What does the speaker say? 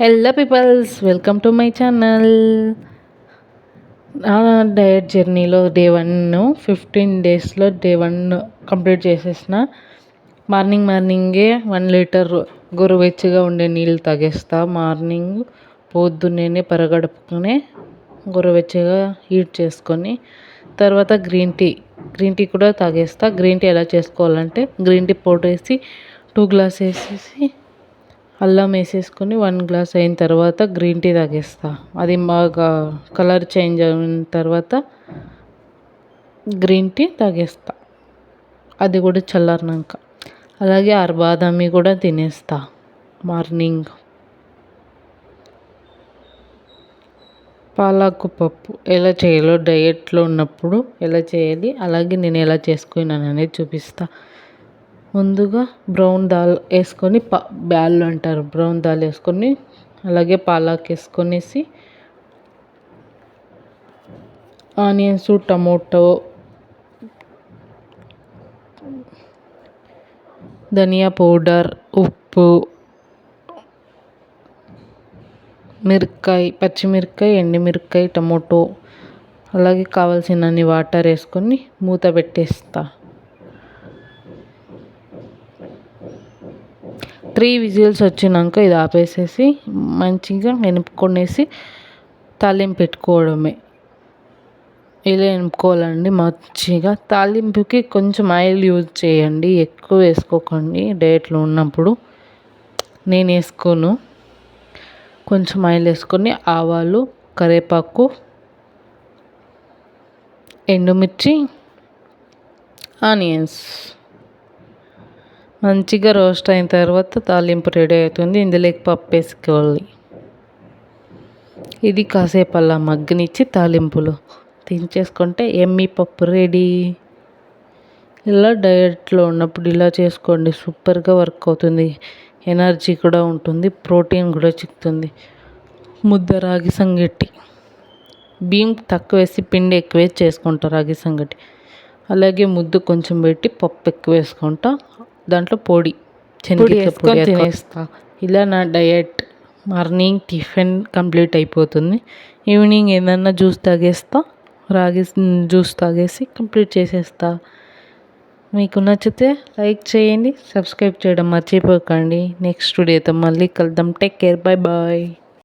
Hello peoples, welcome to my channel. నా diet జర్నీలో day 1 15 డేస్లో డే 1 కంప్లీట్ చేసేసిన. మార్నింగే 1 లీటర్ గోరువెచ్చగా ఉండే నీళ్ళు తాగేస్తా. మార్నింగ్ పొద్దున్నే పరగడుపుకునే గోరువెచ్చగా హీట్ చేసుకొని తర్వాత గ్రీన్ టీ కూడా తాగేస్తా. గ్రీన్ టీ ఎలా చేసుకోవాలంటే గ్రీన్ టీ పౌడర్ వేసి 2 గ్లాస్ వేసేసి అల్లం వేసేసుకొని 1 గ్లాస్ అయిన తర్వాత గ్రీన్ టీ తాగేస్తా. అది బాగా కలర్ చేంజ్ అయిన తర్వాత గ్రీన్ టీ తాగేస్తా, అది కూడా చల్లారినాక. అలాగే 6 బాదామి కూడా తినేస్తా మార్నింగ్. పాలకు పప్పు ఎలా చేయాలో డయట్లో ఉన్నప్పుడు ఎలా చేయాలి, అలాగే నేను ఎలా చేసుకున్నాను అనేది చూపిస్తా. ముందుగా బ్రౌన్ దాల్ వేసుకొని బ్యాళ్ళు అంటారు, బ్రౌన్ దాల్ వేసుకొని అలాగే పాలక్ వేసుకొనేసి ఆనియన్స్, టమోటో, ధనియా పౌడర్, ఉప్పు, పచ్చిమిరపకాయ, ఎండుమిరపకాయ, టమోటో, అలాగే కావాల్సినన్ని వాటర్ వేసుకొని మూత పెట్టేస్తా. 3 విజిల్స్ వచ్చినాక ఇది ఆపేసేసి మంచిగా ఎనుపుకొనేసి తాలింపు పెట్టుకోవడమే. ఇలా ఎనుపుకోవాలండి మంచిగా. తాలింపుకి కొంచెం ఆయిల్ యూజ్ చేయండి, ఎక్కువ వేసుకోకండి. డయట్లో ఉన్నప్పుడు నేను వేసుకోను. కొంచెం ఆయిల్ వేసుకొని ఆవాలు, కరివేపాకు, ఎండుమిర్చి, ఆనియన్స్ మంచిగా రోస్ట్ అయిన తర్వాత తాలింపు రెడీ అవుతుంది. ఇందులోకి పప్పు వేసుకోవాలి. ఇది కాసేపు అలా మగ్గనిచ్చి తాలింపులో దించేసుకుంటే ఎమ్మీ పప్పు రెడీ. ఇలా డయట్లో ఉన్నప్పుడు ఇలా చేసుకోండి, సూపర్గా వర్క్ అవుతుంది. ఎనర్జీ కూడా ఉంటుంది, ప్రోటీన్ కూడా చిక్కుతుంది. ముద్ద రాగి సంగటి, బియ్యం తక్కువ వేసి పిండి ఎక్కువ వేసి చేసుకుంటా రాగి సంగటి. అలాగే ముద్ద కొంచెం పెట్టి పప్పు ఎక్కువ వేసుకుంటా, దాంట్లో పొడి శనగ పొడి తినేస్తా. ఇలా నా డయట్. మార్నింగ్ టిఫిన్ కంప్లీట్ అయిపోతుంది. ఈవినింగ్ ఏదన్నా జ్యూస్ తాగేస్తా, రాగి జ్యూస్ తాగేసి కంప్లీట్ చేసేస్తా. మీకు నచ్చితే లైక్ చేయండి, సబ్స్క్రైబ్ చేయడం మర్చిపోకండి. నెక్స్ట్ వీడియోతో మళ్ళీ కలుద్దాం. Take care, bye bye.